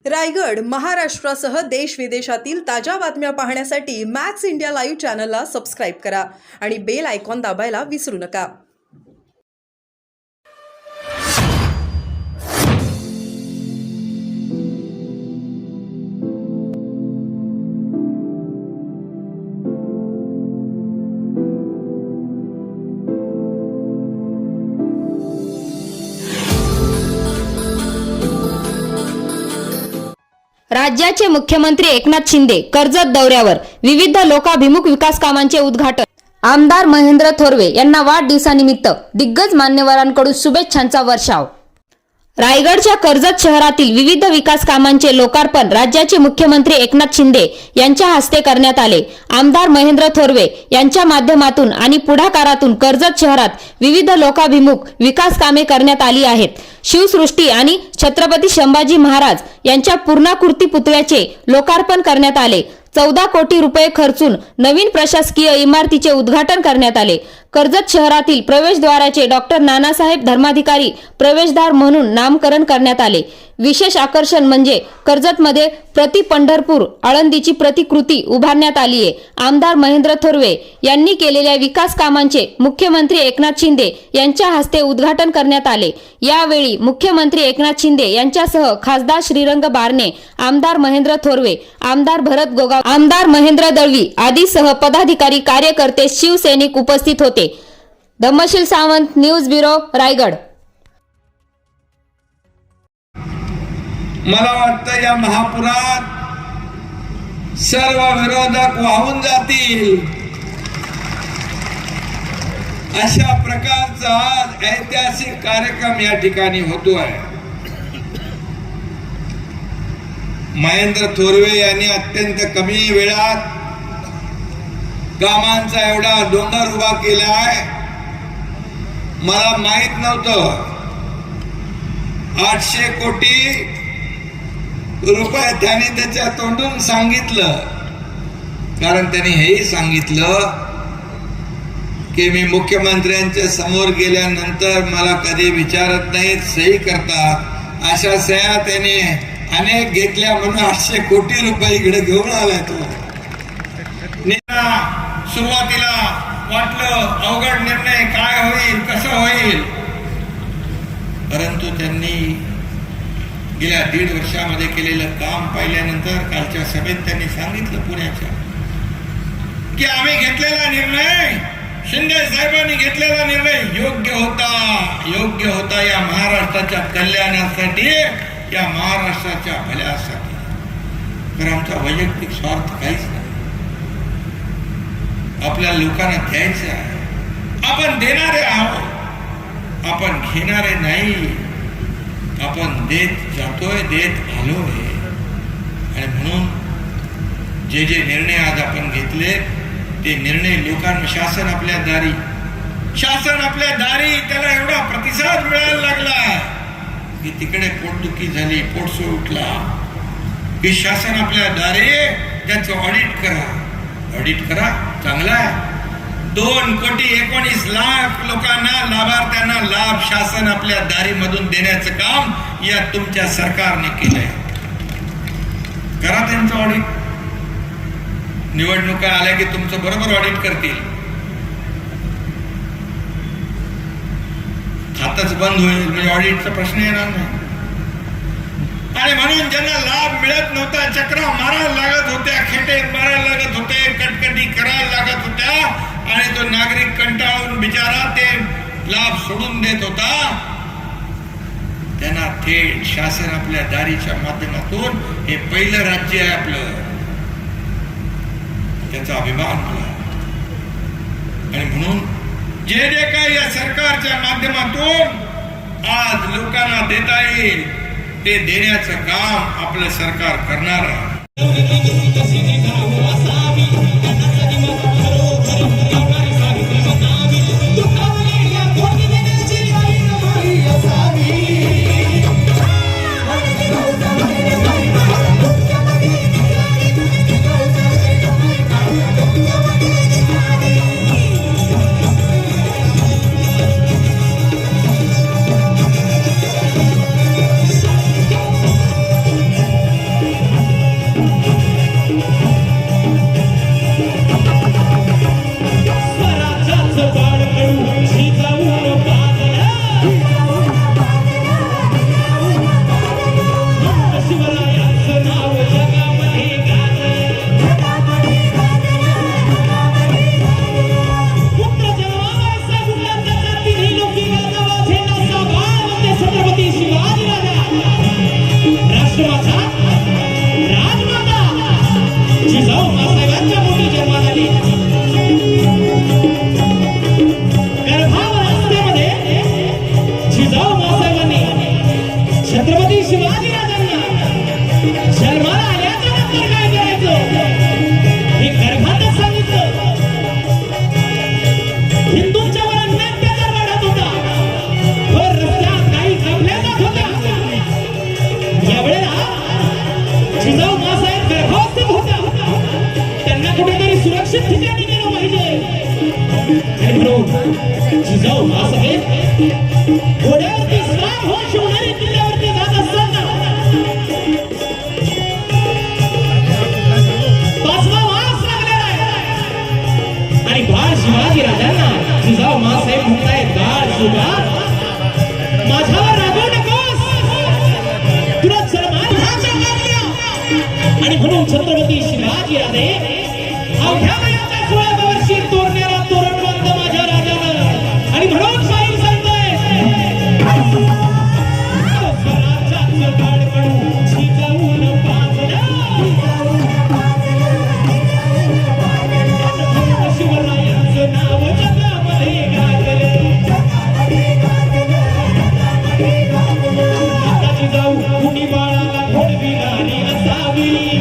रायगड महाराष्ट्रासह देश विदेशातील ताज्या बातम्या पाहण्यासाठी मॅक्स इंडिया लाईव्ह चॅनलला सबस्क्राईब करा आणि बेल आयकॉन दाबायला विसरू नका. राज्याचे मुख्यमंत्री एकनाथ शिंदे कर्जत दौऱ्यावर. विविध लोकाभिमुख विकास कामांचे उद्घाटन. आमदार महेंद्र थोरवे यांना वाढदिवसानिमित्त दिग्गज मान्यवरांकडून शुभेच्छांचा वर्षाव. रायगडच्या कर्जत शहरातील विविध विकास कामांचे लोकार्पण राज्याचे मुख्यमंत्री एकनाथ शिंदे यांच्या हस्ते करण्यात आले. आमदार महेंद्र थोरवे यांच्या माध्यमातून आणि पुढाकारातून कर्जत शहरात विविध लोकाभिमुख विकास कामे करण्यात आली आहेत. शिवसृष्टी आणि छत्रपती संभाजी महाराज यांच्या पूर्णाकृती पुतळ्याचे लोकार्पण करण्यात आले. 14 कोटी रुपये खर्चून नवीन प्रशासकीय इमारतीचे उद्घाटन करण्यात आले. कर्जत शहरातील प्रवेशद्वाराचे डॉक्टर नानासाहेब धर्माधिकारी प्रवेशद्वार म्हणून नामकरण करण्यात आले. विशेष आकर्षण म्हणजे कर्जतमध्ये प्रति पंढरपूर आळंदीची प्रतिकृती उभारण्यात आली आहे. आमदार महेंद्र थोरवे यांनी केलेल्या विकास कामांचे मुख्यमंत्री एकनाथ शिंदे यांच्या हस्ते उद्घाटन करण्यात आले. यावेळी मुख्यमंत्री एकनाथ शिंदे यांच्यासह खासदार श्रीरंग बारणे, आमदार महेंद्र थोरवे, आमदार भरत गोगाव, आमदार महेंद्र दळवी आदीसह पदाधिकारी, कार्यकर्ते, शिवसैनिक उपस्थित होते. Dhammasheel Sawant, news bureau, Raigad. मला वाटतं या महापुरात सर्व विरोधक वाहून जातील अशा प्रकारचा आज ऐतिहासिक कार्यक्रम या ठिकाणी होतोय. महेंद्र थोरवे यांनी अत्यंत कमी वेळात कामांचा एवढा डोंगर उभा केलाय. मला माहित नव्हतं 800 कोटी रुपये त्यांनी त्याच्या तोंडून सांगितलं. कारण त्यांनी हेही सांगितलं की मी मुख्यमंत्र्यांच्या समोर गेल्यानंतर मला कधी विचारत नाहीत, सही करतात. अशा सह्या त्याने अनेक घेतल्या म्हणून 800 कोटी रुपये इकडे घेऊन आलाय तो. सुरुवातीला वाटलं अवघड निर्णय, काय होईल, कसं होईल, परंतु त्यांनी गेल्या 1.5 वर्षामध्ये केलेलं काम पाहिल्यानंतर कालच्या सभेत त्यांनी सांगितलं पुण्याच्या की आम्ही घेतलेला निर्णय, शिंदे साहेबांनी घेतलेला निर्णय योग्य होता या महाराष्ट्राच्या कल्याणासाठी, या महाराष्ट्राच्या भल्यासाठी. तर आमचा वैयक्तिक स्वार्थ काहीच नाही. आपल्या लोकांना द्यायचं आहे. आपण देणारे आहोत, आपण घेणारे नाही. आपण देत जातोय, देत आलोय. आणि म्हणून जे जे निर्णय आज आपण घेतले ते निर्णय लोकांना, शासन आपल्या दारी त्याला एवढा प्रतिसाद मिळायला लागला की तिकडे पोटदुखी झाली, पोटसो उठला की शासन आपल्या दारी त्याचं ऑडिट करा. चांगला आहे. 2,19,00,000 लोकांना, लाभार्थ्यांना लाभ शासन आपल्या दारीमधून देण्याचं काम या तुमच्या सरकारने केलंय. करा त्यांचं ऑडिट. निवडणुका आल्या की तुमचं बरोबर ऑडिट करतील. खातच बंद होईल म्हणजे ऑडिटचा प्रश्न येणार नाही. आणि म्हणून ज्यांना लाभ मिळत नव्हता, चक्रा मारायला लागत होत्या, खेटे मारायला लागत होते, कटकटी करायला लागत होत्या, आणि तो नागरिक कंटाळून बिचारा ते लाभ सोडून देत होता, त्यांना थेट शासन आपल्या दारीच्या माध्यमातून, हे पहिलं राज्य आहे आपलं, त्याचा अभिमान मला. आणि म्हणून जे जे काही या सरकारच्या माध्यमातून आज लोकांना देता येईल ते देण्याचं काम आपलं सरकार करणार आहे. जिजाऊ मासाहेब गर्भावस्थेत होत्या त्यांना कुठेतरी सुरक्षित ठिकाणी नेलं पाहिजे आणि म्हणून जिजाऊ मासाहेब घोड्यावरती स्वार होऊन शिवनेरी किल्ल्यावरती जात असताना पाचवा वास लागलेला आहे आणि बाळ शिवाजी राजांना जिजाऊ मासाहेब म्हणतायत बाळ शिवा माझ्यावर रागवू नकोस तुला सन्मान भाषा लागल्या आणि म्हणून छत्रपती शिवाजी राजे अवघ्या वयाच्या 16व्या वर्षी तोरण्याला तोरणबंद माझ्या राजानं आणि म्हणून शाहीर सांगतोय स्वराज्याचं गाडगडू झिजवून बांधलं शिवरायांचं नाव जगामध्ये गाजलं आता जिजाऊ कुणी बाळाला घडविणारी असावी